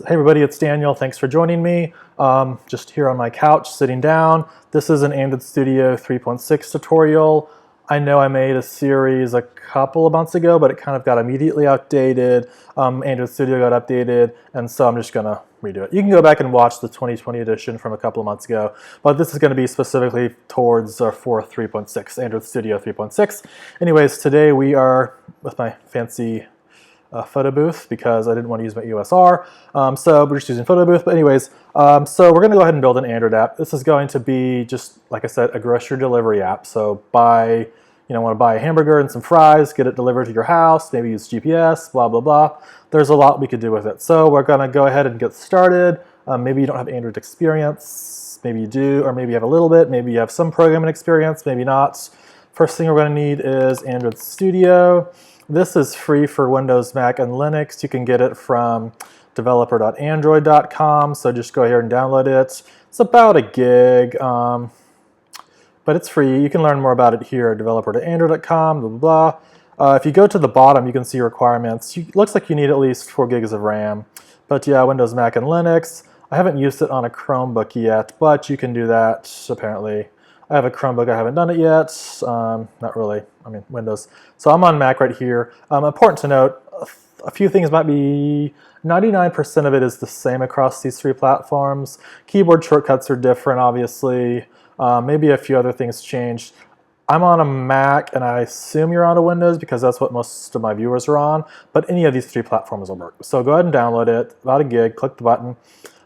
Hey everybody, it's Daniel. Thanks for joining me. Just here on my couch, sitting down. This is an Android Studio 3.6 tutorial. I know I made a series a couple of months ago, but it kind of got immediately outdated. Android Studio got updated, and so I'm just gonna redo it. You can go back and watch the 2020 edition from a couple of months ago, but this is gonna be specifically towards for 3.6, Android Studio 3.6. Anyways, today we are with my fancy photo booth because I didn't want to use my USR, so we're just using photo booth. But anyways, so we're going to go ahead and build an Android app. This is going to be just, like I said, a grocery delivery app. So want to buy a hamburger and some fries, get it delivered to your house, maybe use GPS, blah, blah, blah. There's a lot we could do with it. So we're going to go ahead and get started. Maybe you don't have Android experience, maybe you do, or maybe you have a little bit, maybe you have some programming experience, maybe not. First thing we're going to need is Android Studio. This is free for Windows, Mac, and Linux. You can get it from developer.android.com, so just go ahead and download it. It's about a gig, but it's free. You can learn more about it here at developer.android.com, blah, blah, blah. If you go to the bottom, you can see requirements. It looks like you need at least 4 gigs of RAM. But yeah, Windows, Mac, and Linux. I haven't used it on a Chromebook yet, but you can do that, apparently. I have a Chromebook, I haven't done it yet. Not really, Windows. So I'm on Mac right here. Important to note, a few things might be, 99% of it is the same across these 3 platforms. Keyboard shortcuts are different, obviously. Maybe a few other things changed. I'm on a Mac, and I assume you're on a Windows because that's what most of my viewers are on, but any of these 3 platforms will work. So go ahead and download it, about a gig, click the button.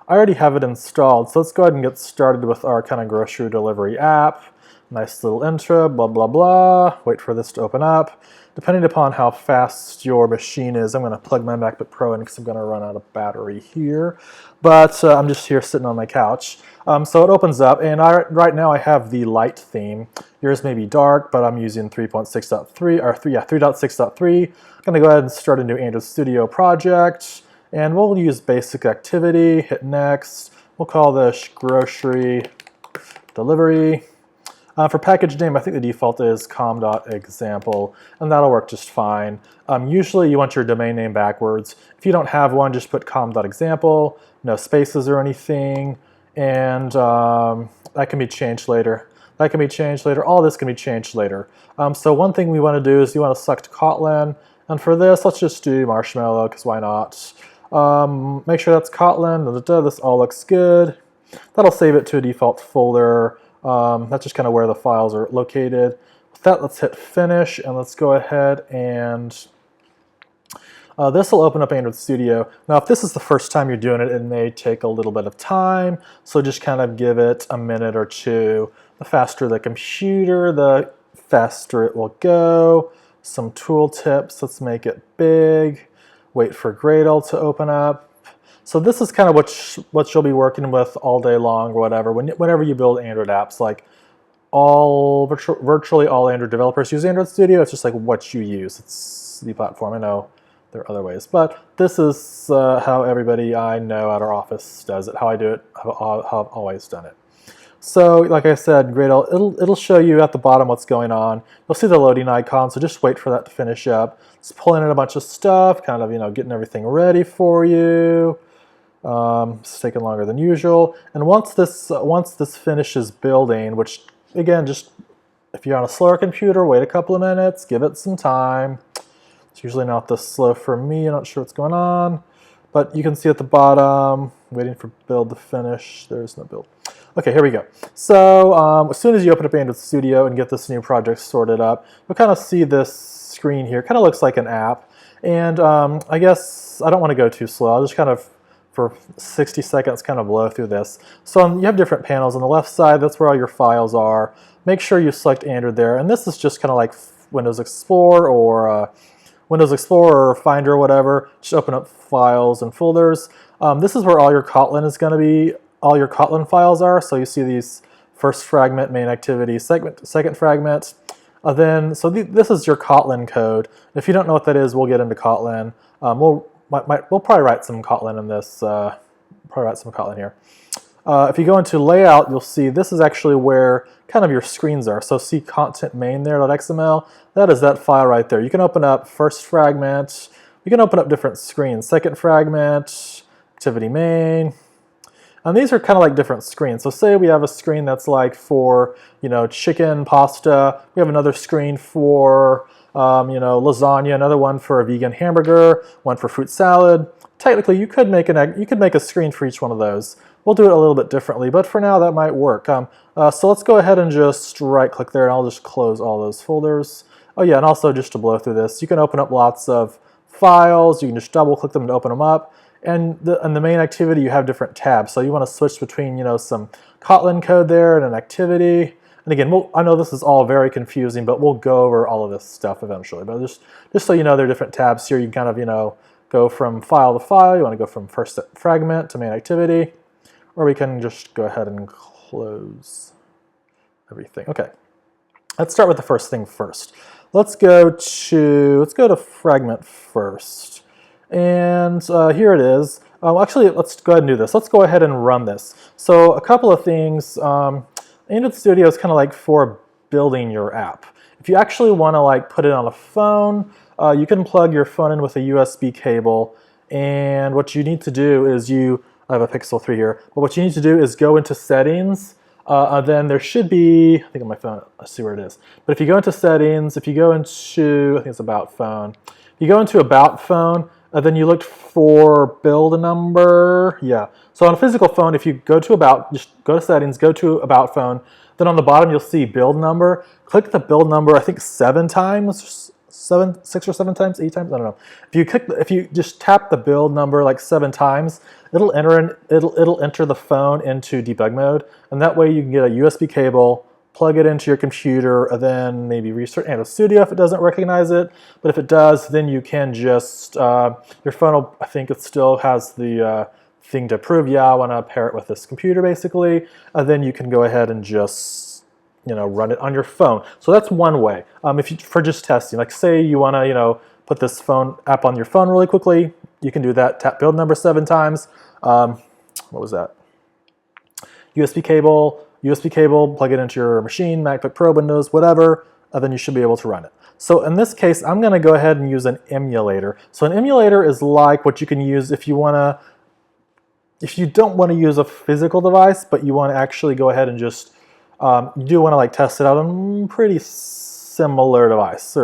I already have it installed, so let's go ahead and get started with our kind of grocery delivery app. Nice little intro, blah, blah, blah. Wait for this to open up. Depending upon how fast your machine is, I'm going to plug my MacBook Pro in because I'm going to run out of battery here. But I'm just here sitting on my couch. So it opens up, and right now I have the light theme. Yours may be dark, but I'm using 3.6.3, or 3.6.3. I'm going to go ahead and start a new Android Studio project. And we'll use basic activity, hit next. We'll call this grocery delivery. For package name, I think the default is com.example, and that'll work just fine. Usually you want your domain name backwards. If you don't have one, just put com.example, no spaces or anything, and that can be changed later. That can be changed later. All this can be changed later. So one thing we want to do is you want to select Kotlin, and for this, let's just do Marshmallow, because why not? Make sure that's Kotlin. This all looks good. That'll save it to a default folder. That's just kind of where the files are located. With that, let's hit finish, and let's go ahead and this will open up Android Studio. Now, if this is the first time you're doing it, it may take a little bit of time, so just kind of give it a minute or two. The faster the computer, the faster it will go. Some tool tips, let's make it big. Wait for Gradle to open up. So this is kind of what you'll be working with all day long or whatever. Whenever you build Android apps, like virtually all Android developers use Android Studio. It's just like what you use. It's the platform. I know there are other ways, but this is how everybody I know at our office does it, how I do it, how I've always done it. So like I said, Gradle, it'll show you at the bottom what's going on. You'll see the loading icon, so just wait for that to finish up. It's pulling in a bunch of stuff, kind of getting everything ready for you. It's taking longer than usual. And once this finishes building, which again, just if you're on a slower computer, wait a couple of minutes, give it some time. It's usually not this slow for me. I'm not sure what's going on, but you can see at the bottom, waiting for build to finish. There's no build. Okay, here we go. So as soon as you open up Android Studio and get this new project sorted up, you'll kind of see this screen here. It kind of looks like an app. And I guess I don't want to go too slow. I'll just kind of, for 60 seconds, kind of blow through this. So you have different panels. On the left side, that's where all your files are. Make sure you select Android there. And this is just kind of like Windows Explorer or Finder or whatever. Just open up files and folders. This is where all your Kotlin is going to be. All your Kotlin files are. So you see these first fragment, main activity, second fragment. This is your Kotlin code. If you don't know what that is, we'll get into Kotlin. We'll probably write some Kotlin in this. Probably write some Kotlin here. If you go into layout, you'll see this is actually where kind of your screens are. So see content main there.xml. That is that file right there. You can open up first fragment. You can open up different screens. Second fragment, activity main. And these are kind of like different screens. So say we have a screen that's like for, chicken, pasta. We have another screen for, lasagna, another one for a vegan hamburger, one for fruit salad. Technically, you could make a screen for each one of those. We'll do it a little bit differently, but for now that might work. So let's go ahead and just right-click there, and I'll just close all those folders. Oh yeah, and also just to blow through this, you can open up lots of files. You can just double-click them to open them up. And in the main activity, you have different tabs. So you want to switch between, some Kotlin code there and an activity. And again, I know this is all very confusing, but we'll go over all of this stuff eventually. But just so you know, there are different tabs here. You can kind of, go from file to file. You want to go from first fragment to main activity. Or we can just go ahead and close everything. Okay, let's start with the first thing first. Let's go to fragment first. And here it is. Actually, let's go ahead and do this. Let's go ahead and run this. So a couple of things. Android Studio is kind of like for building your app. If you actually want to put it on a phone, you can plug your phone in with a USB cable. And what you need to do is I have a Pixel 3 here, but what you need to do is go into settings. Then there should be, I think on my phone, let's see where it is. But if you go into settings, if you go into, I think it's about phone. If you go into about phone, then you look for build number. Yeah. So on a physical phone, if you go to about, just go to settings, go to about phone. Then on the bottom, you'll see build number. Click the build number, I think 7 times, 6 or 7 times, 8 times, I don't know. If you just tap the build number like 7 times, it'll enter the phone into debug mode, and that way you can get a USB cable, plug it into your computer, and then maybe restart Android Studio if it doesn't recognize it. But if it does, then you can just, your phone will, I think it still has the thing to prove, yeah, I want to pair it with this computer basically, and then you can go ahead and just run it on your phone. So that's one way. For just testing, like say you want to, put this phone app on your phone really quickly, you can do that. Tap build number 7 times. What was that? USB cable, plug it into your machine, MacBook Pro, Windows, whatever, and then you should be able to run it. So in this case, I'm going to go ahead and use an emulator. So an emulator is like what you can use if you don't want to use a physical device, but you want to actually go ahead and just you do want to test it out on a pretty similar device.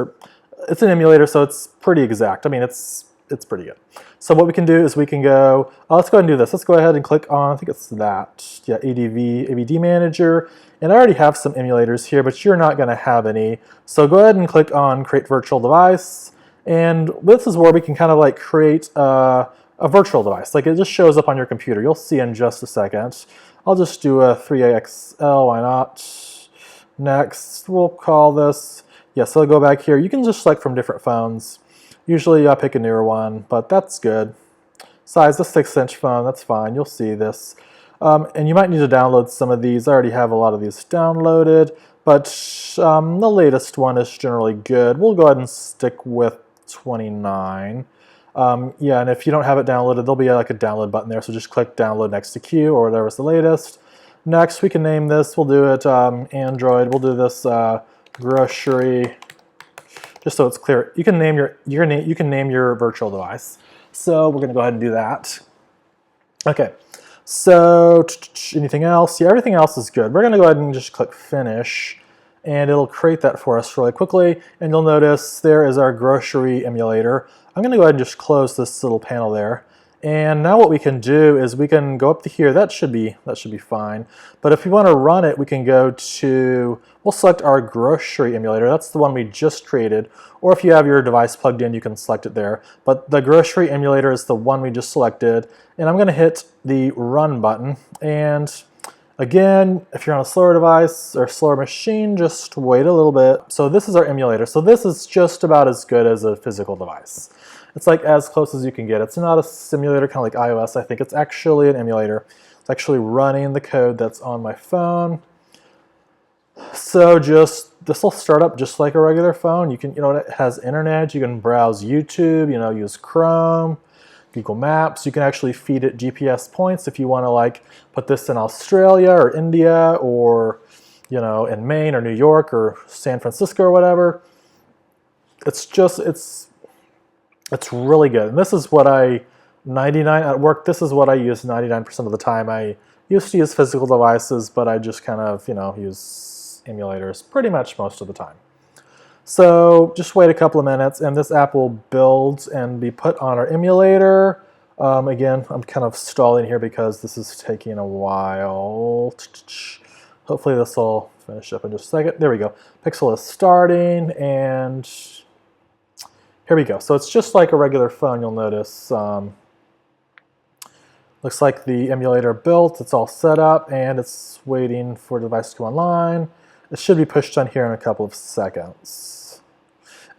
It's an emulator, so it's pretty exact. I mean, it's pretty good. So what we can do is we can go, let's go ahead and do this. Let's go ahead and click on, I think it's that, yeah, ABD Manager. And I already have some emulators here, but you're not going to have any. So go ahead and click on Create Virtual Device. And this is where we can kind of create a virtual device. It just shows up on your computer. You'll see in just a second. I'll just do a 3AXL, why not? Next, we'll call this, so I'll go back here. You can just select from different phones. Usually I pick a newer one, but that's good. Size, the 6-inch phone, that's fine, you'll see this. And you might need to download some of these. I already have a lot of these downloaded, but the latest one is generally good. We'll go ahead and stick with 29. Yeah, and if you don't have it downloaded, there'll be a download button there, so just click download next to Q or whatever's the latest. Next, we can name this, we'll do it Android, we'll do this grocery, just so it's clear. You can name your virtual device. So we're gonna go ahead and do that. Okay, so anything else? Yeah, everything else is good. We're gonna go ahead and just click finish, and it'll create that for us really quickly. And you'll notice there is our grocery emulator. I'm going to go ahead and just close this little panel there. And now what we can do is we can go up to here. That should be fine. But if we want to run it, we can we'll select our grocery emulator. That's the one we just created. Or if you have your device plugged in, you can select it there. But the grocery emulator is the one we just selected. And I'm going to hit the run button. And again, if you're on a slower device or slower machine, just wait a little bit. So this is our emulator. So this is just about as good as a physical device. It's as close as you can get. It's not a simulator kind of like iOS. I think it's actually an emulator. It's actually running the code that's on my phone. So this will start up just like a regular phone. You can, it has internet. You can browse YouTube, use Chrome, Google Maps. You can actually feed it GPS points if you want to put this in Australia or India or in Maine or New York or San Francisco or whatever. It's really good. And this is what I 99 at work, this is what I use 99% of the time. I used to use physical devices, but I just kind of, use emulators pretty much most of the time. So just wait a couple of minutes and this app will build and be put on our emulator. Again, I'm kind of stalling here because this is taking a while. Hopefully this will finish up in just a second. There we go. Pixel is starting and here we go. So it's just like a regular phone, you'll notice. Looks like the emulator built, it's all set up, and it's waiting for the device to go online. It should be pushed on here in a couple of seconds.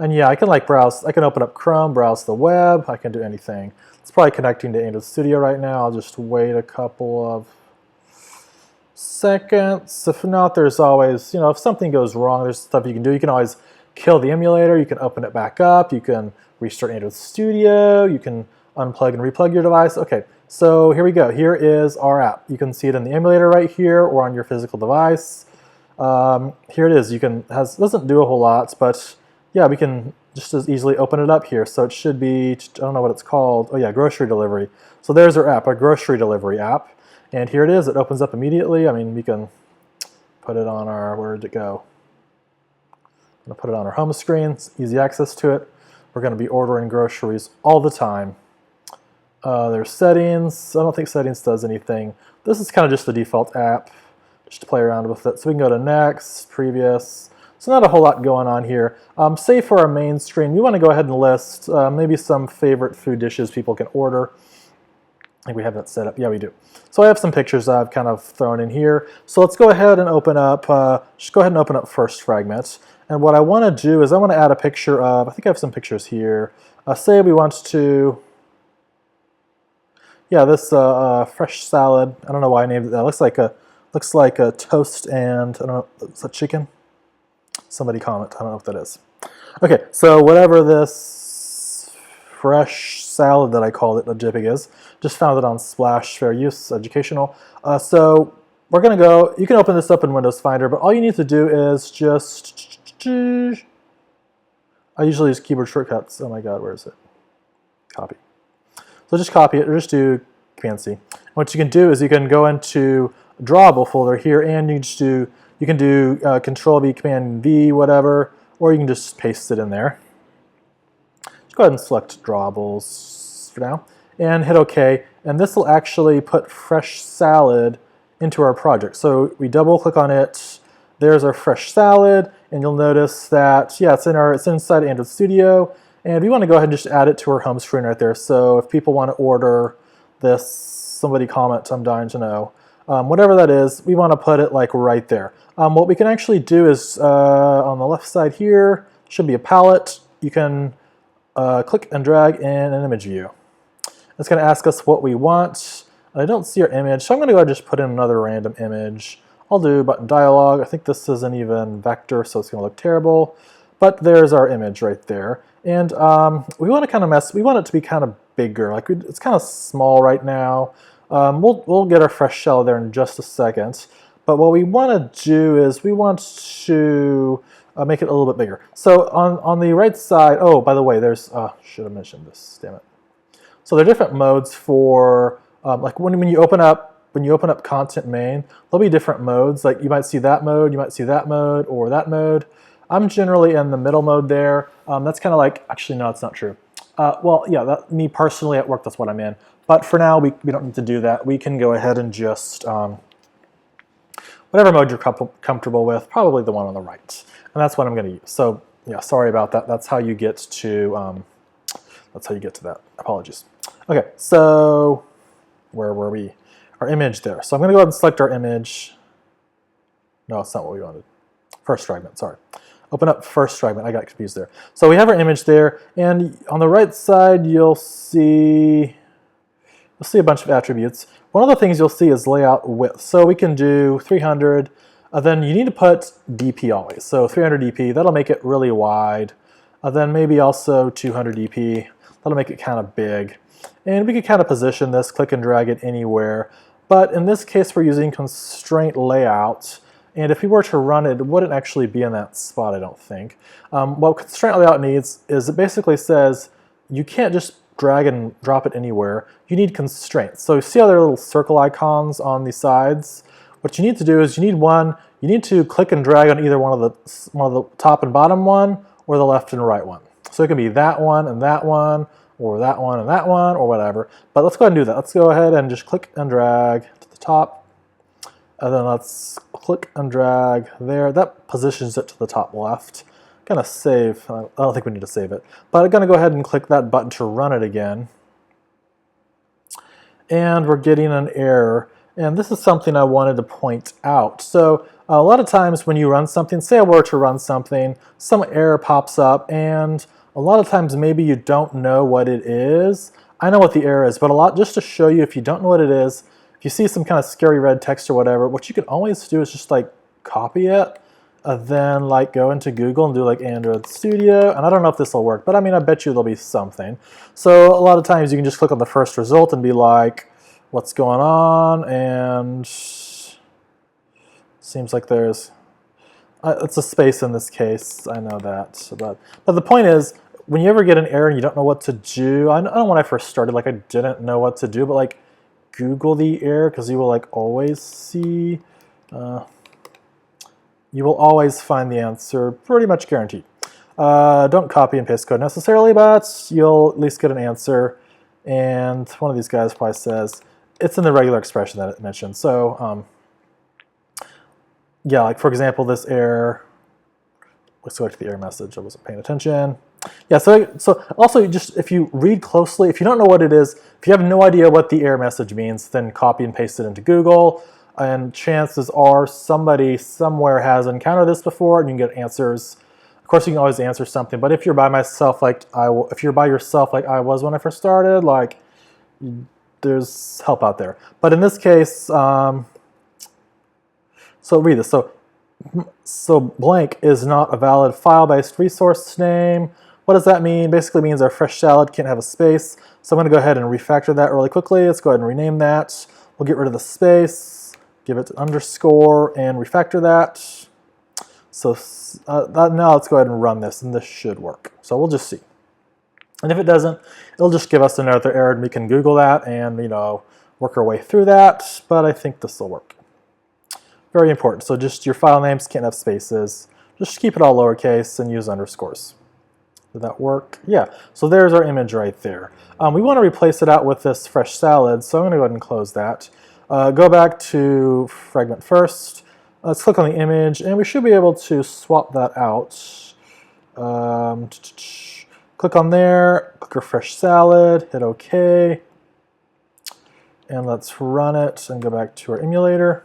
And yeah, I can browse, I can open up Chrome, browse the web, I can do anything. It's probably connecting to Android Studio right now. I'll just wait a couple of seconds. If not, there's always, if something goes wrong, there's stuff you can do. You can always kill the emulator, you can open it back up, you can restart Android Studio, you can unplug and replug your device. Okay, so here we go. Here is our app. You can see it in the emulator right here or on your physical device. Here it is. Doesn't do a whole lot, but yeah, we can just as easily open it up here. So it should be, I don't know what it's called. Oh yeah, grocery delivery. So there's our app, our grocery delivery app. And here it is. It opens up immediately. I mean, we can put it on our, where did it go? I'm going to put it on our home screen. It's easy access to it. We're going to be ordering groceries all the time. There's settings. I don't think settings does anything. This is kind of just the default app, just to play around with it. So we can go to next, previous. So not a whole lot going on here. Say for our main screen, we want to go ahead and list maybe some favorite food dishes people can order. I think we have that set up. Yeah, we do. So I have some pictures I've kind of thrown in here. So let's go ahead and open up, just go ahead and open up first fragment. And what I want to do is I want to add a picture of, I think I have some pictures here. Say we want to, yeah, this fresh salad. I don't know why I named it that. Looks like a toast and, I don't know, is that chicken? Somebody comment, I don't know what that is. Okay, so whatever this fresh salad that I called it, a JPEG is, just found it on Splash, fair use, educational. So we're gonna go, you can open this up in Windows Finder, but all you need to do is just, I usually use keyboard shortcuts. Oh my God, where is it? Copy. So just copy it or just do Command C. What you can do is you can go into drawable folder here and you can do Control V, Command V, whatever, or you can just paste it in there. Just go ahead and select drawables for now and hit OK. And this will actually put fresh salad into our project. So we double click on it. There's our fresh salad, and you'll notice that, yeah, it's inside Android Studio. And we want to go ahead and just add it to our home screen right there. So if people want to order this, somebody comment, I'm dying to know. Whatever that is, we want to put it right there. What we can actually do is on the left side here, should be a palette. You can click and drag in an image view. It's going to ask us what we want. And I don't see our image, so I'm going to go ahead and just put in another random image. I'll do button dialog. I think this isn't even vector, so it's going to look terrible. But there's our image right there. And we want to kind of we want it to be kind of bigger. It's kind of small right now. We'll get our fresh shell there in just a second. But what we want to do is we want to make it a little bit bigger. So on the right side, oh, by the way, there's, should have mentioned this, damn it. So there are different modes for, like when you open up content main, there'll be different modes. Like you might see that mode, you might see that mode, or that mode. I'm generally in the middle mode there. That's kind of like, actually no, it's not true. Well, yeah, me personally at work, that's what I'm in. But for now, we don't need to do that. We can go ahead and just, whatever mode you're comfortable with, probably the one on the right. And that's what I'm gonna use. So yeah, sorry about that. That's how you get to, that. Apologies. Okay, so where were we? Our image there. So I'm gonna go ahead and select our image. No, it's not what we wanted. First fragment, sorry. Open up first fragment, I got confused there. So we have our image there, and on the right side you'll see a bunch of attributes. One of the things you'll see is layout width. So we can do 300, then you need to put dp always. So 300 dp, that'll make it really wide. Then maybe also 200 dp, that'll make it kind of big. And we can kind of position this, click and drag it anywhere. But in this case we're using Constraint Layout. And if we were to run it, it wouldn't actually be in that spot, I don't think. What Constraint Layout needs is it basically says you can't just drag and drop it anywhere, you need constraints. So you see how there are little circle icons on the sides? What you need to do is you need to click and drag on either one of the top and bottom one, or the left and right one. So it can be that one and that one, or that one and that one, or whatever. But let's go ahead and do that. Let's go ahead and just click and drag to the top. And then let's click and drag there. That positions it to the top left. Gonna save, I don't think we need to save it. But I'm gonna go ahead and click that button to run it again. And we're getting an error. And this is something I wanted to point out. So a lot of times when you run something, say I were to run something, some error pops up, and a lot of times maybe you don't know what it is. I know what the error is, but just to show you, if you don't know what it is, if you see some kind of scary red text or whatever, what you can always do is just like copy it, then like go into Google and do like Android Studio, and I don't know if this will work, but I mean, I bet you there'll be something. So a lot of times you can just click on the first result and be like, what's going on? And seems like there's, it's a space in this case, I know that. But the point is, when you ever get an error and you don't know what to do, I know when I first started, like I didn't know what to do, but like Google the error, because you will like always see, you will always find the answer, pretty much guaranteed. Don't copy and paste code necessarily, but you'll at least get an answer. And one of these guys probably says, it's in the regular expression that it mentioned. So yeah, like for example, this error, let's go to the error message, I wasn't paying attention. Yeah, so also just if you read closely, if you don't know what it is, if you have no idea what the error message means, then copy and paste it into Google, and chances are somebody somewhere has encountered this before, and you can get answers. Of course, you can always answer something, but if you're by yourself like I was when I first started, like there's help out there. But in this case, so read this. So blank is not a valid file-based resource name. What does that mean? Basically means our fresh salad can't have a space. So I'm going to go ahead and refactor that really quickly. Let's go ahead and rename that. We'll get rid of the space, give it an underscore, and refactor that. So now let's go ahead and run this, and this should work. So we'll just see. And if it doesn't, it'll just give us another error, and we can Google that and work our way through that. But I think this will work. Very important. So just your file names can't have spaces. Just keep it all lowercase and use underscores. Did that work? Yeah. So there's our image right there. We want to replace it out with this fresh salad, so I'm going to go ahead and close that. Go back to fragment first. Let's click on the image, and we should be able to swap that out. Click on there, click refresh salad, hit OK. And let's run it and go back to our emulator.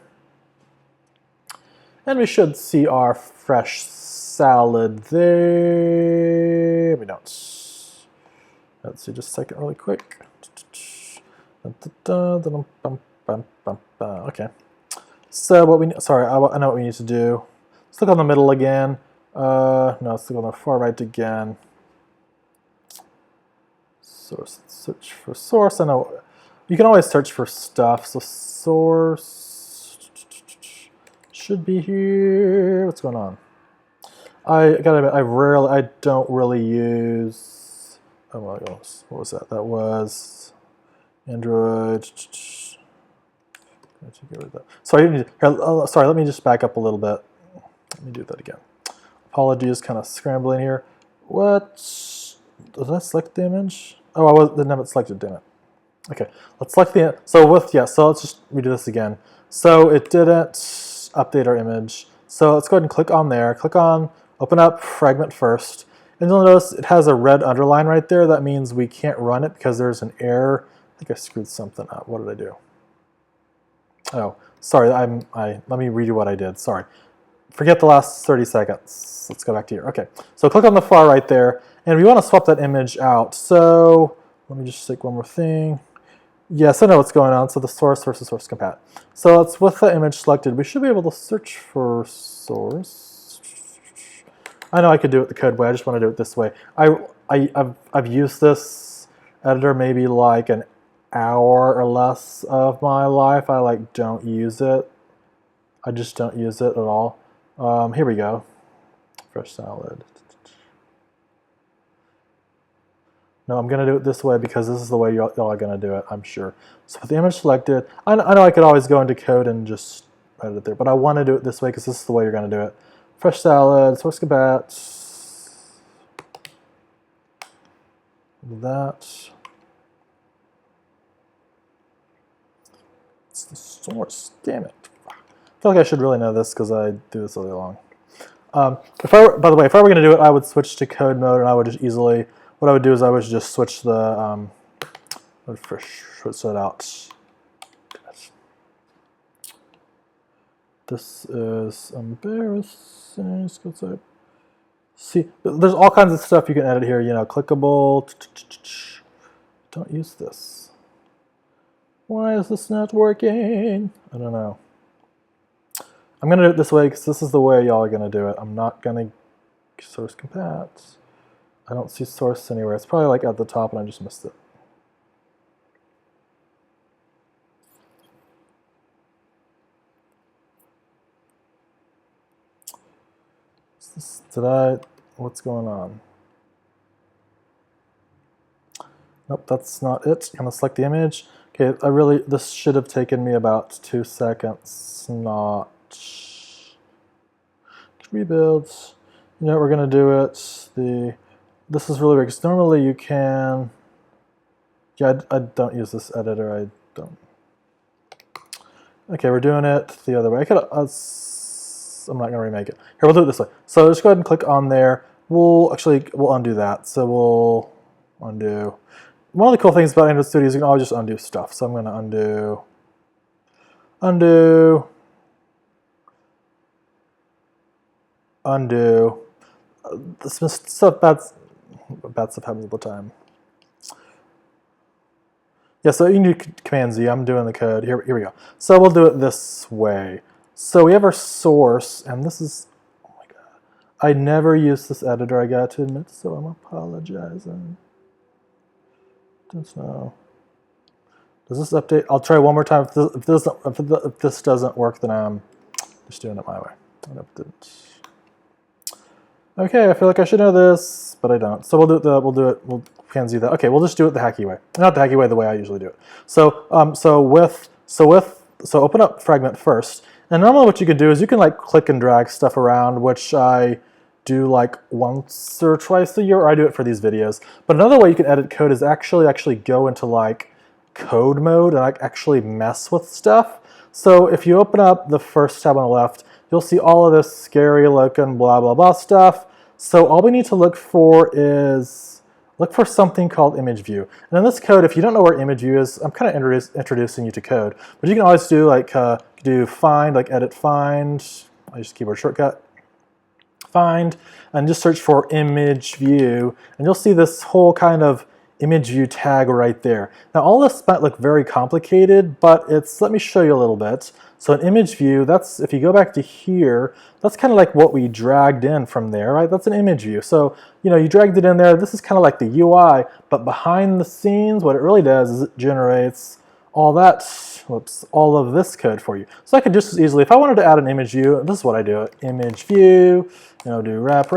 And we should see our fresh salad there. We don't. Let's see, just a second really quick. Okay. So what we, sorry, I know what we need to do. Let's click on the middle again. No, let's click on the far right again. Source, search for source. I know you can always search for stuff. So source should be here. What's going on? I gotta admit, I don't really use, oh my gosh, what was that? That was Android. Sorry, sorry, let me just back up a little bit. Let me do that again. Apologies, kind of scrambling here. What? Did I select the image? Oh, I didn't have it selected, damn it. Okay, let's select the, so let's just redo this again. So it didn't update our image. So let's go ahead and click on there. Click on, open up fragment first. And you'll notice it has a red underline right there. That means we can't run it because there's an error. I think I screwed something up. What did I do? Oh, sorry, let me redo what I did, sorry. Forget the last 30 seconds. Let's go back to here. Okay, so click on the far right there, and we want to swap that image out. So let me just take one more thing. Yes, I know what's going on. So the source versus source compat. So it's with the image selected. We should be able to search for source. I know I could do it the code way. I just want to do it this way. I've used this editor maybe like an hour or less of my life. I like don't use it. I just don't use it at all. Here we go. Fresh salad. No, I'm going to do it this way because this is the way y'all are going to do it, I'm sure. So with the image selected, I know I could always go into code and just write it there, but I want to do it this way because this is the way you're going to do it. Fresh salad, source compat, that. It's the source, damn it. I feel like I should really know this because I do this all day long. By the way, if I were going to do it, I would switch to code mode, and I would just easily, what I would do is I would just switch the, I would first switch that out. This is embarrassing. See, there's all kinds of stuff you can edit here, you know, clickable. Don't use this. Why is this not working? I don't know. I'm going to do it this way because this is the way y'all are going to do it. I'm not going to source compat. I don't see source anywhere. It's probably like at the top and I just missed it. What's going on? Nope, that's not it. I'm going to select the image. Okay, this should have taken me about 2 seconds. Not. Rebuilds. You know what, we're going to do it. This is really weird because normally you can. Yeah, I don't use this editor. I don't. Okay, we're doing it the other way. I'm not going to remake it. Here, we'll do it this way. So just go ahead and click on there. We'll undo that. So we'll undo. One of the cool things about Android Studio is you can always just undo stuff. So I'm going to undo. This stuff, bad stuff happens all the time. Yeah, so you can do Command Z. I'm doing the code. Here we go. So we'll do it this way. So we have our source, and this is, oh my god. I never use this editor, I got to admit, so I'm apologizing. Don't know. Does this update? I'll try one more time. If this doesn't work, then I'm just doing it my way. I hope it didn't. Okay, I feel like I should know this, but I don't. So we'll Command Z that. Okay, we'll just do it the hacky way. Not the hacky way, the way I usually do it. So open up fragment first. And normally what you can do is you can like click and drag stuff around, which I do like once or twice a year, or I do it for these videos. But another way you can edit code is actually go into like code mode and like actually mess with stuff. So if you open up the first tab on the left, you'll see all of this scary looking blah blah blah stuff. So all we need to look for is something called image view. And in this code, if you don't know where image view is, I'm kind of introducing you to code. But you can always do like do find, like edit find. I use keyboard shortcut. Find, and just search for image view, and you'll see this whole kind of image view tag right there. Now all this might look very complicated, but let me show you a little bit. So an image view, if you go back to here, that's kind of like what we dragged in from there, right? That's an image view. So, you dragged it in there. This is kind of like the UI, but behind the scenes, what it really does is it generates all of this code for you. So I could just as easily, if I wanted to add an image view, this is what I do, image view, do wrap,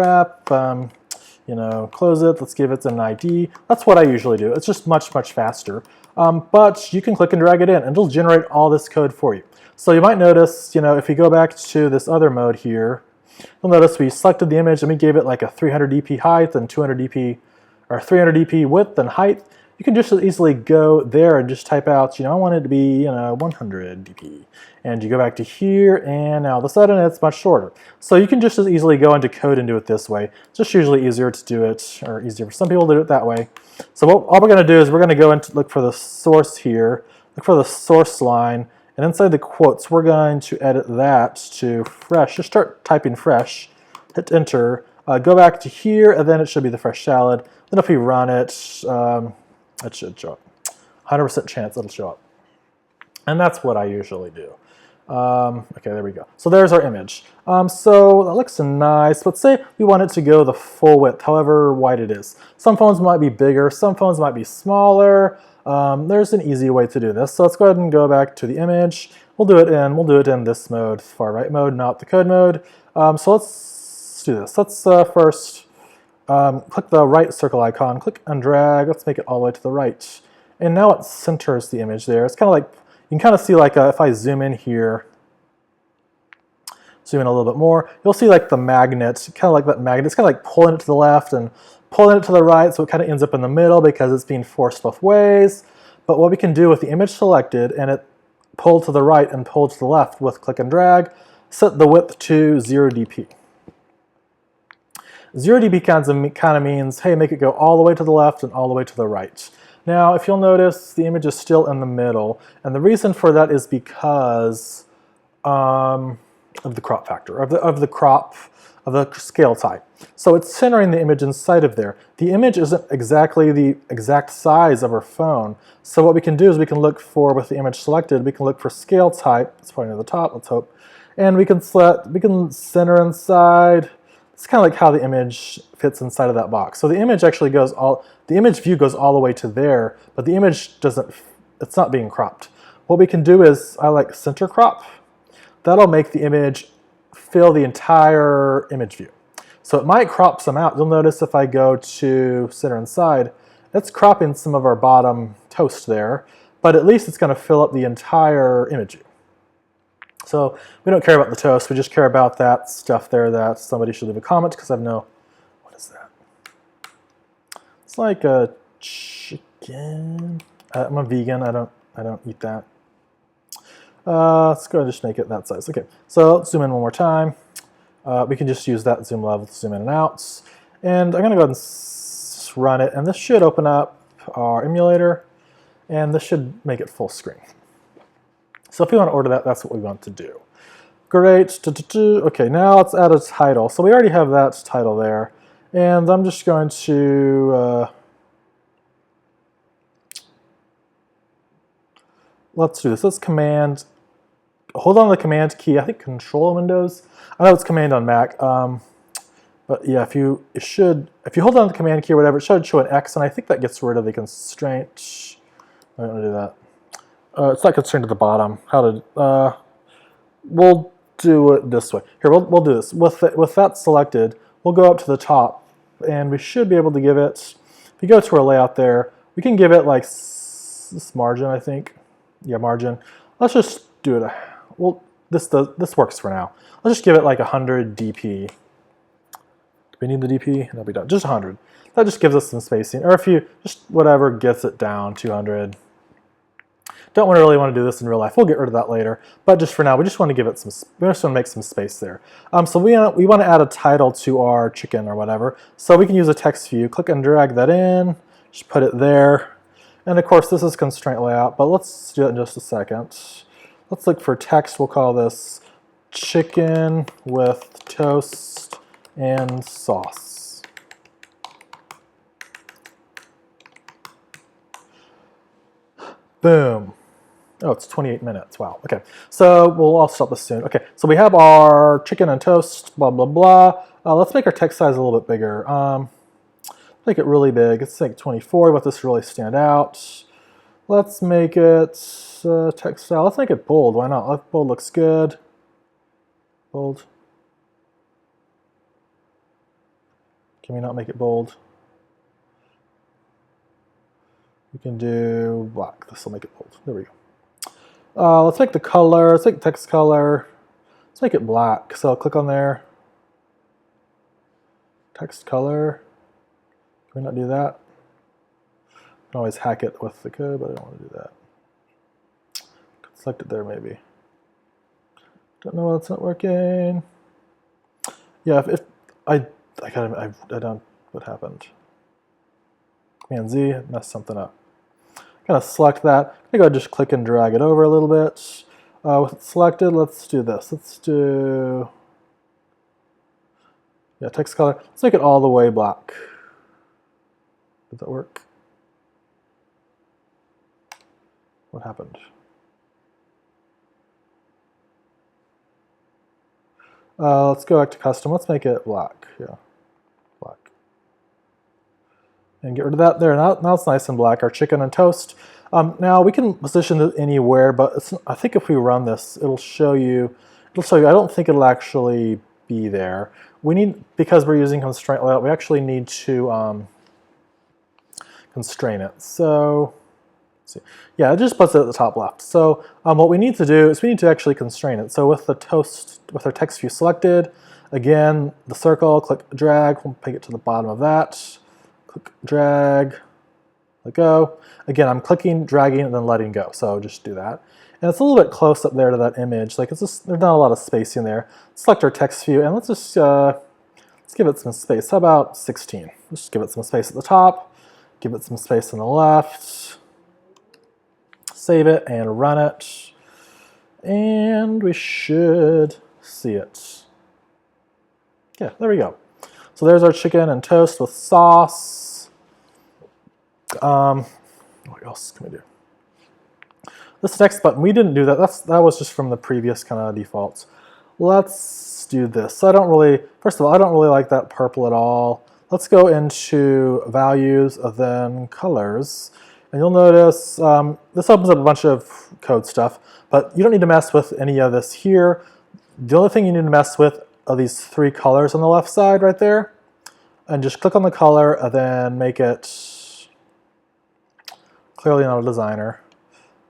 close it, let's give it an ID. That's what I usually do. It's just much faster. But you can click and drag it in, and it'll generate all this code for you. So you might notice, if you go back to this other mode here, you'll notice we selected the image and we gave it like a 300 dp height and 200 dp, or 300 dp width and height. You can just easily go there and just type out, I want it to be, 100 dp. And you go back to here, and now all of a sudden it's much shorter. So you can just as easily go into code and do it this way. It's just usually easier to do it, or easier for some people to do it that way. So all we're going to do is we're going to go and look for the source here, look for the source line, and inside the quotes, we're going to edit that to fresh. Just start typing fresh, hit enter, go back to here, and then it should be the fresh salad. Then if we run it, it should show up. 100% chance it'll show up. And that's what I usually do. Okay, there we go. So there's our image. So that looks nice, but say we want it to go the full width, however wide it is. Some phones might be bigger, some phones might be smaller. There's an easy way to do this. So let's go ahead and go back to the image. We'll do it in this mode, far right mode, not the code mode. So let's do this. Let's first click the right circle icon, click and drag, let's make it all the way to the right. And now it centers the image there. It's kind of like, you can kind of see like if I zoom in here, zoom in a little bit more, you'll see like the magnet, kind of like that magnet, it's kind of like pulling it to the left and pulling it to the right, so it kind of ends up in the middle because it's being forced both ways. But what we can do with the image selected and it pulled to the right and pulled to the left with click and drag, set the width to 0 dp. 0 dp kind of means, hey, make it go all the way to the left and all the way to the right. Now, if you'll notice, the image is still in the middle, and the reason for that is because of the crop factor, of the scale type. So it's centering the image inside of there. The image isn't exactly the exact size of our phone. So what we can do is we can look for, with the image selected, we can look for scale type. It's pointing to the top, let's hope. And we can center inside. It's kind of like how the image fits inside of that box. So the image actually the image view goes all the way to there, but the image it's not being cropped. What we can do is, I like center crop. That'll make the image fill the entire image view. So it might crop some out. You'll notice if I go to center inside, it's cropping some of our bottom toast there, but at least it's going to fill up the entire image view. So we don't care about the toast, we just care about that stuff there that somebody should leave a comment, because I know, what is that? It's like a chicken. I'm a vegan, I don't eat that. Let's go and just make it that size. Okay, so let's zoom in one more time. We can just use that zoom level to zoom in and out. And I'm going to go ahead and run it, and this should open up our emulator, and this should make it full screen. So if we want to order that, that's what we want to do. Great. Okay, now let's add a title. So we already have that title there, and I'm just going to let's do this. Let's hold on to the command key. I think Control on Windows. I know it's Command on Mac. But yeah, if you hold on to the command key or whatever, it should show an X, and I think that gets rid of the constraint. I'm going to do that. It's not constrained at the bottom. We'll do it this way. Here, we'll do this. With that selected, we'll go up to the top, and we should be able to give it, if you go to our layout there, we can give it like this margin, I think. Yeah, margin. Let's just do it. Well, this works for now. Let's just give it like 100 dp. Do we need the dp? No, we don't. Just 100. That just gives us some spacing. Or if you just whatever gets it down, 200. Don't really want to do this in real life. We'll get rid of that later. But just for now, we just want to give it we just want to make some space there. So we want to add a title to our chicken or whatever. So we can use a text view. Click and drag that in. Just put it there. And of course, this is Constraint Layout, but let's do it in just a second. Let's look for text. We'll call this chicken with toast and sauce. Boom. Oh, it's 28 minutes. Wow. Okay. So I'll stop this soon. Okay. So we have our chicken and toast, blah, blah, blah. Let's make our text size a little bit bigger. Make it really big. Let's make 24. Let this really stand out. Let's make it text style. Let's make it bold. Why not? Bold looks good. Bold. Can we not make it bold? We can do black. This will make it bold. There we go. Let's make the color. Let's make the text color. Let's make it black. So I'll click on there. Text color. Can we not do that? I can always hack it with the code, but I don't want to do that. Select it there, maybe. Don't know why it's not working. Yeah, if I don't. What happened? Command Z messed something up. Gonna select that. I'm gonna go just click and drag it over a little bit. With it selected, let's do this. Let's do text color. Let's make it all the way black. Did that work? What happened? Let's go back to custom. Let's make it black. Yeah, black. And get rid of that there. Now it's nice and black. Our chicken and toast. Now we can position it anywhere, but I think if we run this, it'll show you. I don't think it'll actually be there. We need, because we're using constraint layout, we actually need to constrain it. So, let's see. Yeah, it just puts it at the top left. So what we need to do is we need to actually constrain it. So with with our text view selected, again, the circle, click drag, we'll take it to the bottom of that. Click drag, let go. Again, I'm clicking, dragging, and then letting go. So just do that. And it's a little bit close up there to that image. Like, it's just, there's not a lot of space in there. Select our text view, and let's just let's give it some space. How about 16? Just give it some space at the top. Give it some space on the left. Save it and run it. And we should see it. Yeah, there we go. So there's our chicken and toast with sauce. What else can we do? This next button, we didn't do that. That was just from the previous kind of defaults. Let's do this. So first of all, I don't really like that purple at all. Let's go into values, then colors. And you'll notice this opens up a bunch of code stuff, but you don't need to mess with any of this here. The only thing you need to mess with are these 3 colors on the left side right there. And just click on the color and then make it clearly not a designer.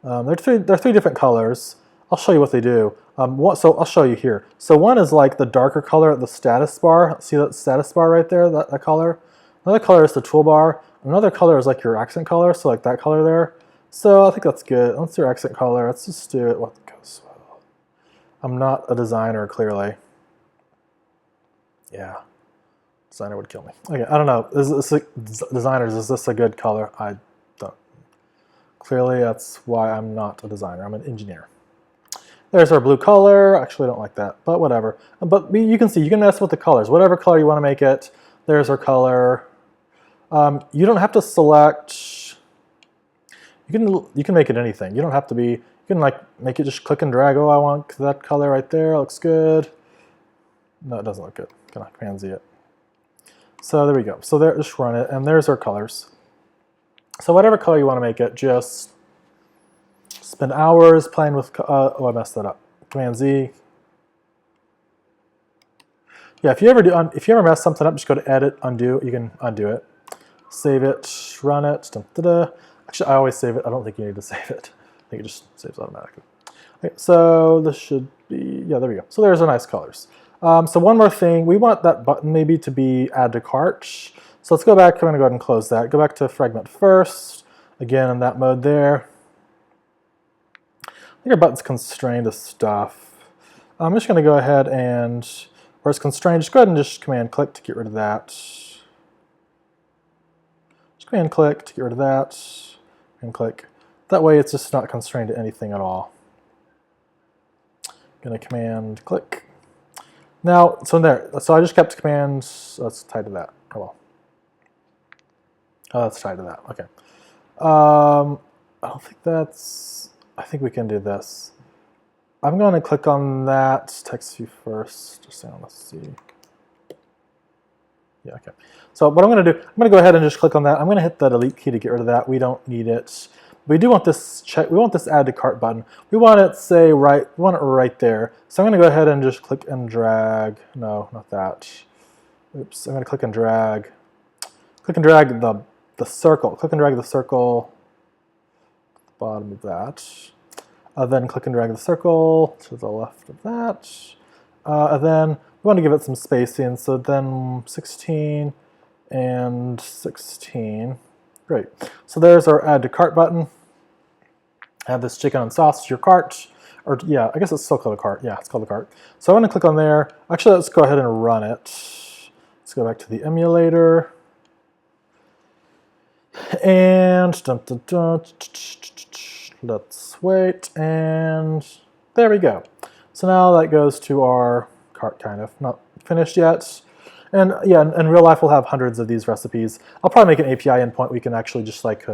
There are 3 different colors. I'll show you what they do. So I'll show you here. So one is like the darker color at the status bar. See that status bar right there, that color? Another color is the toolbar. Another color is like your accent color, so like that color there. So I think that's good. Let's do accent color. Let's just do it what goes well. I'm not a designer, clearly. Yeah, designer would kill me. Okay, I don't know. Designers, is this a good color? I don't. Clearly, that's why I'm not a designer. I'm an engineer. There's our blue color. Actually, I don't like that, but whatever. But you can see, you can mess with the colors. Whatever color you want to make it, there's our color. You don't have to select, you can make it anything. You don't have to be, you can like make it just click and drag. Oh, I want that color right there, looks good. No, it doesn't look good. Gonna Command Z it. So there we go. So there, just run it, and there's our colors. So whatever color you want to make it, just spend hours playing with, oh, I messed that up. Command Z. Yeah, if you ever mess something up, just go to Edit, Undo. You can undo it. Save it, run it. Dun, dun, dun. Actually, I always save it. I don't think you need to save it. I think it just saves automatically. Okay, so this should be, yeah, there we go. So there's our nice colors. So one more thing, we want that button maybe to be add to cart. So let's go back. I'm going to go ahead and close that. Go back to fragment first. Again, in that mode there. I think our button's constrained to stuff. I'm just going to go ahead and, where it's constrained, just go ahead and just Command click to get rid of that. Just Command click to get rid of that. And click. That way it's just not constrained to anything at all. Going to Command click. Now, so there. So I just kept Command. That's tied to that. Oh well. Oh, that's tied to that. Okay. I don't think that's. I think we can do this. I'm going to click on that text view first. Just so let's see. Yeah. Okay. So what I'm going to do, I'm going to go ahead and just click on that. I'm going to hit the delete key to get rid of that. We don't need it. We do want this check. We want this add to cart button. We want it, say, right. We want it right there. So I'm going to go ahead and just click and drag. No, not that. Oops. I'm going to click and drag. Click and drag the circle. Click and drag the circle. Bottom of that. Then click and drag the circle to the left of that. And then we want to give it some spacing. So then 16 and 16. Great. So there's our add to cart button. Add this chicken and sauce to your cart. Or yeah, I guess it's still called a cart. Yeah, it's called a cart. So I want to click on there. Actually, let's go ahead and run it. Let's go back to the emulator. And let's wait. And there we go. So now that goes to our cart, kind of. Not finished yet. And yeah, in real life, we'll have hundreds of these recipes. I'll probably make an API endpoint. We can actually just like,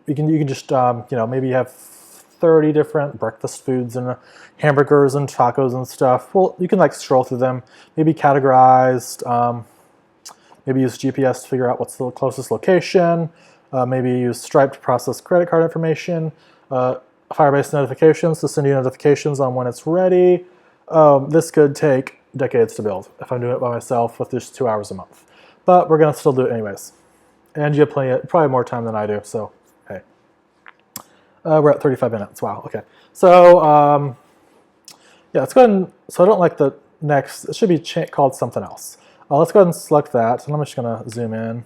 you can just, you know, maybe have 30 different breakfast foods and hamburgers and tacos and stuff. Well, you can like stroll through them, maybe categorized, maybe use GPS to figure out what's the closest location, maybe use Stripe to process credit card information, Firebase notifications to send you notifications on when it's ready. This could take decades to build if I'm doing it by myself with just 2 hours a month. But we're gonna still do it anyways. And you have probably more time than I do, so hey. We're at 35 minutes, wow, okay. So, yeah, let's go ahead and, so I don't like the next, it should be called something else. Let's go ahead and select that, and I'm just gonna zoom in.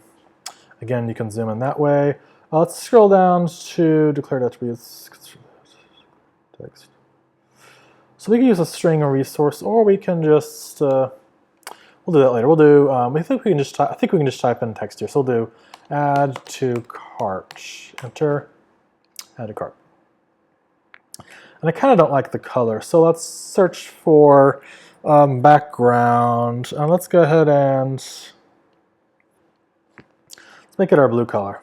Again, you can zoom in that way. Let's scroll down to declared attributes, text. So we can use a string or resource, or we can just, we'll do that later. We'll do, I think we can just type in text here. So we'll do add to cart, enter, add to cart. And I kind of don't like the color, so let's search for background. And let's go ahead and let's make it our blue color.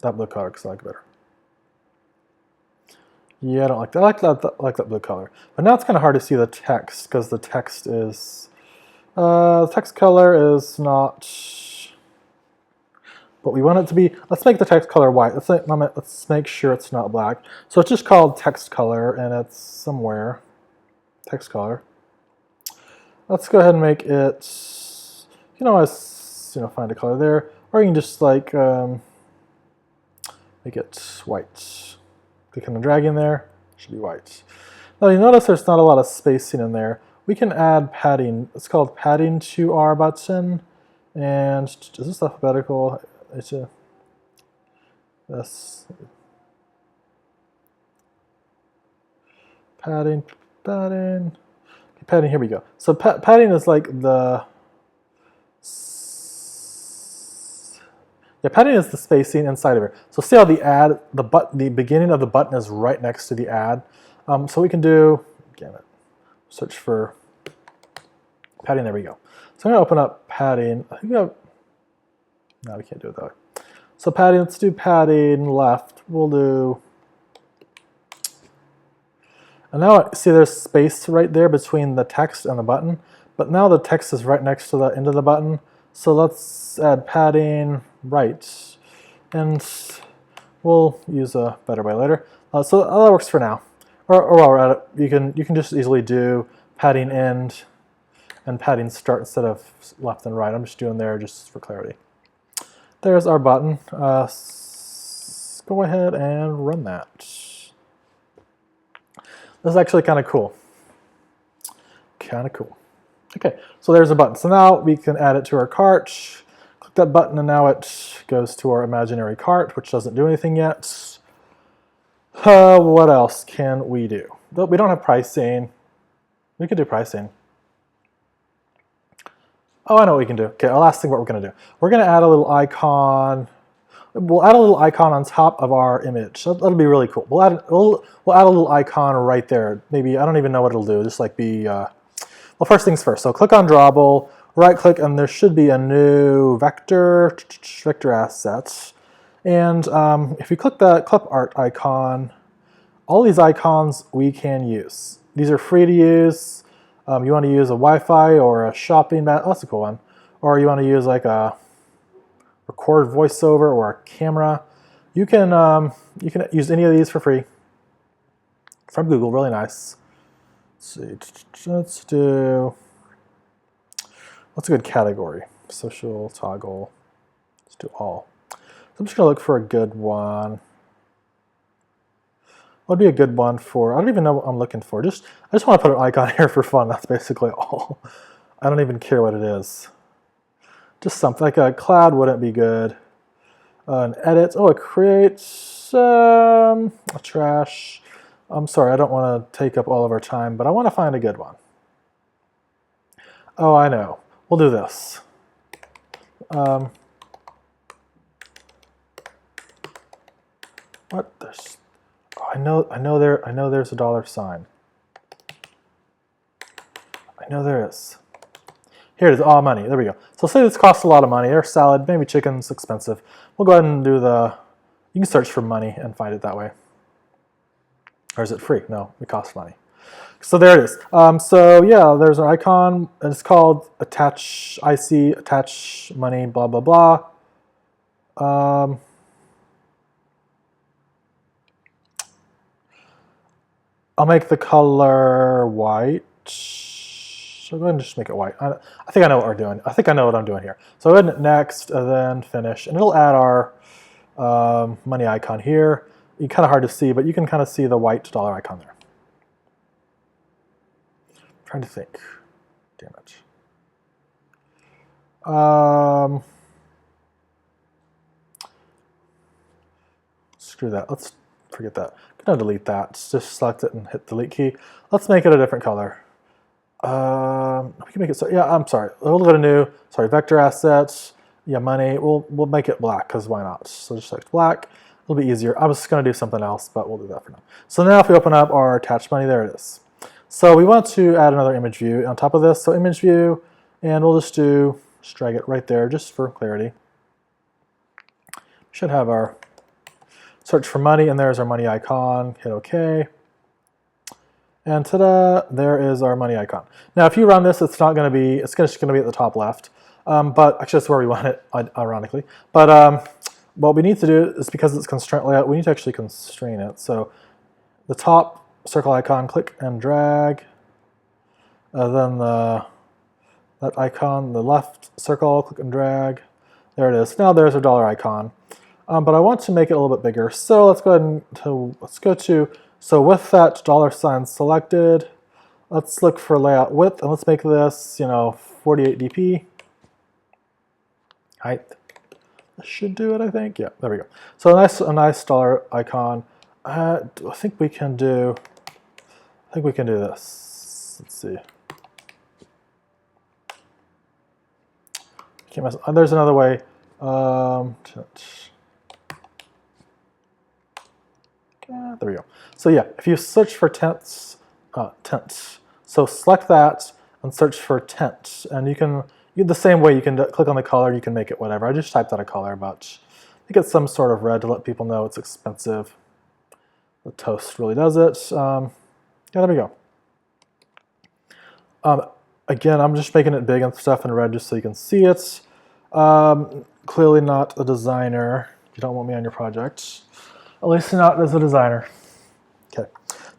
That blue color, because I like it better. Yeah, I don't like that. I like that blue color. But now it's kind of hard to see the text, because the text is, the text color is not what we want it to be. Let's make the text color white. Let's make sure it's not black. So it's just called text color, and it's somewhere. Text color. Let's go ahead and make it, you can always, find a color there, or you can just like make it white. Clicking and dragging there, it should be white. Now you notice there's not a lot of spacing in there. We can add padding. It's called padding to our button. And is this alphabetical? It's a this padding. Padding, here we go. So padding is like the, yeah, padding is the spacing inside of it. So see how the beginning of the button is right next to the add. So we can do, damn it, search for padding, there we go. So I'm gonna open up padding. I think no, we can't do it that way. So padding, let's do padding left. We'll do, and now see there's space right there between the text and the button, but now the text is right next to the end of the button. So let's add padding right, and we'll use a better way later. So that works for now. Or while we're at it, you can just easily do padding end and padding start instead of left and right. I'm just doing there just for clarity. There's our button. Go ahead and run that. This is actually kind of cool. Okay, so there's a button. So now we can add it to our cart. Click that button, and now it goes to our imaginary cart, which doesn't do anything yet. What else can we do? We don't have pricing. We could do pricing. Oh, I know what we can do. Okay, last thing what we're going to do. We're going to add a little icon. We'll add a little icon on top of our image. That'll be really cool. We'll add a little icon right there. Maybe, I don't even know what it'll do. Just like be, well, first things first. So click on drawable, right click, and there should be a new vector assets. And if you click that clip art icon, all these icons we can use. These are free to use. You want to use a Wi-Fi or a shopping bag. Oh, that's a cool one. Or you want to use like a record voiceover or a camera. You can use any of these for free from Google. Really nice. Let's do. What's a good category? Social toggle. Let's do all. I'm just gonna look for a good one. What would be a good one for? I don't even know what I'm looking for. I just want to put an icon here for fun. That's basically all. I don't even care what it is. Just something like a cloud wouldn't be good. An edit. Oh, it creates a trash. I'm sorry, I don't want to take up all of our time, but I want to find a good one. Oh, I know. We'll do this. What? There's. Oh, I know there's a dollar sign. I know there is. Here it is, all money. There we go. So say this costs a lot of money. There's salad, maybe chicken's expensive. We'll go ahead and do the, you can search for money and find it that way. Or is it free? No, it costs money. So there it is. So yeah, there's an icon, and it's called attach IC, attach money, blah, blah, blah. I'll make the color white. So go ahead and just make it white. I think I know what we're doing. I think I know what I'm doing here. So go ahead and next, and then finish, and it'll add our money icon here. It's kind of hard to see, but you can kind of see the white dollar icon there. I'm trying to think. Damn it. Screw that. Let's forget that. I'm gonna delete that. Just select it and hit the delete key. Let's make it a different color. We can make it so. Yeah, I'm sorry. We'll go to new. Sorry, vector assets. Yeah, money. We'll make it black because why not? So just select black. A little bit easier. I was gonna do something else, but we'll do that for now. So now if we open up our attached money, there it is. So we want to add another image view on top of this. So image view, and we'll just drag it right there just for clarity. We should have our search for money, and there's our money icon. Hit OK. And ta-da, there is our money icon. Now, if you run this, it's not going to be, it's just going to be at the top left. But actually, that's where we want it, ironically. But what we need to do is, because it's constraint layout, we need to actually constrain it. So the top circle icon, click and drag. Then that icon, the left circle, click and drag. There it is. Now there's our dollar icon. But I want to make it a little bit bigger. So let's go ahead and so with that dollar sign selected, let's look for layout width, and let's make this, 48 dp. Height. This should do it, I think. Yeah, there we go. So a nice dollar icon. I think we can do this. Let's see. Can't mess. There's another way. There we go. So yeah, if you search for tents, so select that and search for tent, and you can the same way you can click on the color, you can make it whatever. I just typed out a color, but I think it's some sort of red to let people know it's expensive. The toast really does it. Yeah, there we go. Again, I'm just making it big and stuff in red just so you can see it. Clearly not a designer. You don't want me on your project. At least not as a designer. Okay,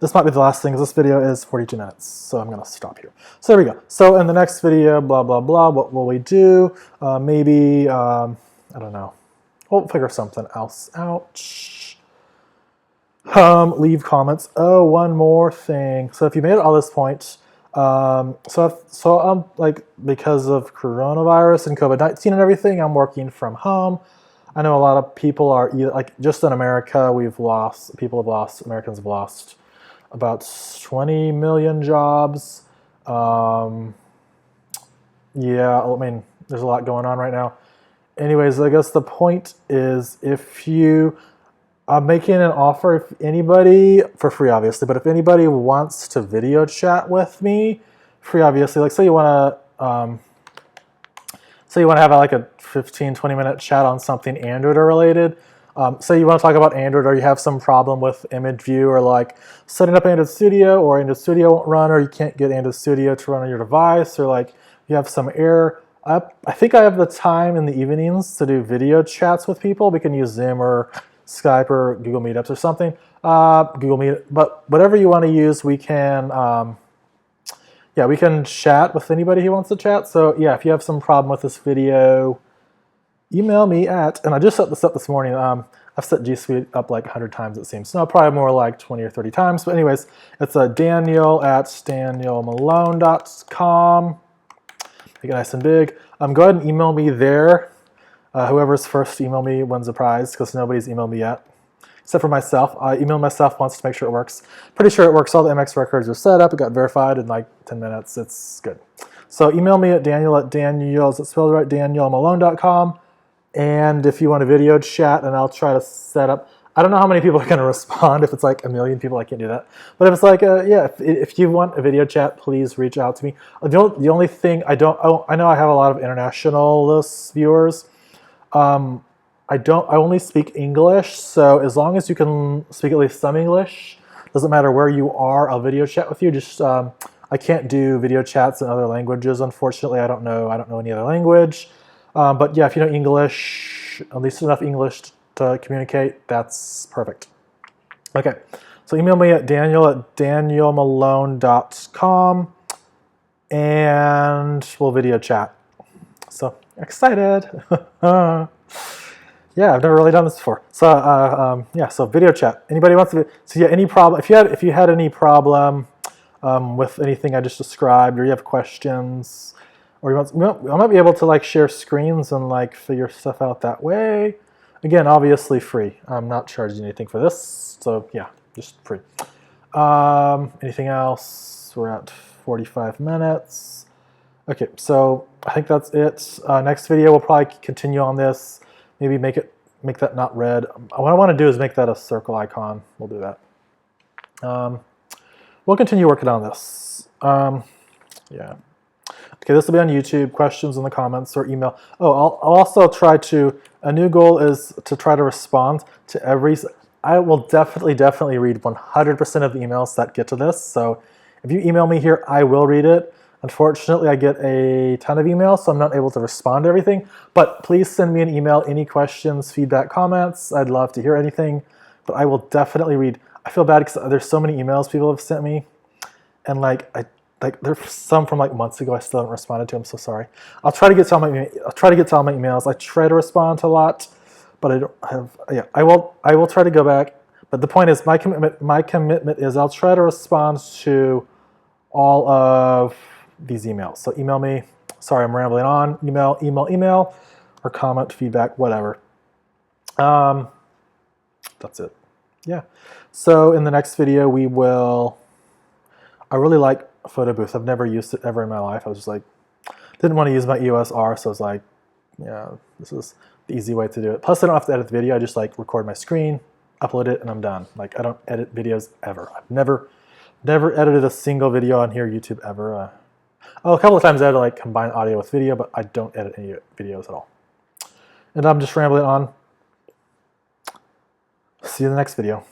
this might be the last thing because this video is 42 minutes, so I'm gonna stop here. So there we go. So in the next video, blah, blah, blah, what will we do? Maybe, I don't know. We'll figure something else out. Leave comments. Oh, one more thing. So if you made it all this point, like, because of coronavirus and COVID-19 and everything, I'm working from home. I know a lot of people are either, like, just in America, Americans have lost about 20 million jobs. Yeah, I mean, there's a lot going on right now. Anyways, I guess the point is, if I'm making an offer, if anybody, for free obviously, but if anybody wants to video chat with me, free obviously, like say you want to have like a 15-20 minute chat on something Android related. Say you want to talk about Android, or you have some problem with image view, or like setting up Android Studio, or Android Studio won't run, or you can't get Android Studio to run on your device, or like you have some error. I think I have the time in the evenings to do video chats with people. We can use Zoom or Skype or Google Meetups or something. Google Meet, but whatever you want to use, we can. Yeah, we can chat with anybody who wants to chat. So yeah, if you have some problem with this video, email me at, and I just set this up this morning. I've set G Suite up like 100 times it seems. No, probably more like 20 or 30 times. But anyways, it's Daniel@danielmalone.com. Make it nice and big. Go ahead and email me there. Whoever's first to email me wins a prize, because nobody's emailed me yet. Except for myself. I emailed myself once to make sure it works. Pretty sure it works. All the MX records are set up. It got verified in like 10 minutes. It's good. So email me at Daniel, is it spelled right? DanielMalone.com. And if you want a video chat, and I'll try to set up. I don't know how many people are going to respond. If it's like 1 million people, I can't do that. But if it's like, yeah, if you want a video chat, please reach out to me. The only thing I know I have a lot of international viewers. I only speak English, so as long as you can speak at least some English, doesn't matter where you are, I'll video chat with you. Just I can't do video chats in other languages, unfortunately. I don't know any other language. But yeah, if you know English, at least enough English to communicate, that's perfect. Okay, so email me at Daniel@danielmalone.com. and we'll video chat. So excited. Yeah, I've never really done this before. So yeah, so video chat. Anybody wants to? So yeah, any problem? If you had any problem with anything I just described, or you have questions, or I might be able to like share screens and like figure stuff out that way. Again, obviously free. I'm not charging anything for this, so yeah, just free. Anything else? We're at 45 minutes. Okay, so I think that's it. Next video, we'll probably continue on this. Maybe make that not red. What I want to do is make that a circle icon. We'll do that. We'll continue working on this. Yeah. Okay, this will be on YouTube. Questions in the comments or email. Oh, I'll also try to. A new goal is to try to respond to every. I will definitely read 100% of the emails that get to this. So if you email me here, I will read it. Unfortunately, I get a ton of emails, so I'm not able to respond to everything. But please send me an email, any questions, feedback, comments. I'd love to hear anything. But I will definitely read. I feel bad because there's so many emails people have sent me. And there's some from like months ago I still haven't responded to. I'm so sorry. I'll try to get to all my emails. I try to respond to a lot, but I don't have. Yeah, I will try to go back. But the point is, my commitment is I'll try to respond to all of these emails. So email me. Sorry, I'm rambling on. Email, or comment, feedback, whatever. That's it. Yeah. So in the next video, we will. I really like Photo Booth. I've never used it ever in my life. I was just like, didn't want to use my EOS R, so I was like, yeah, this is the easy way to do it. Plus, I don't have to edit the video. I just like record my screen, upload it, and I'm done. Like, I don't edit videos ever. I've never edited a single video on here, YouTube, ever. A couple of times I had to like combine audio with video, but I don't edit any videos at all. And I'm just rambling on. See you in the next video.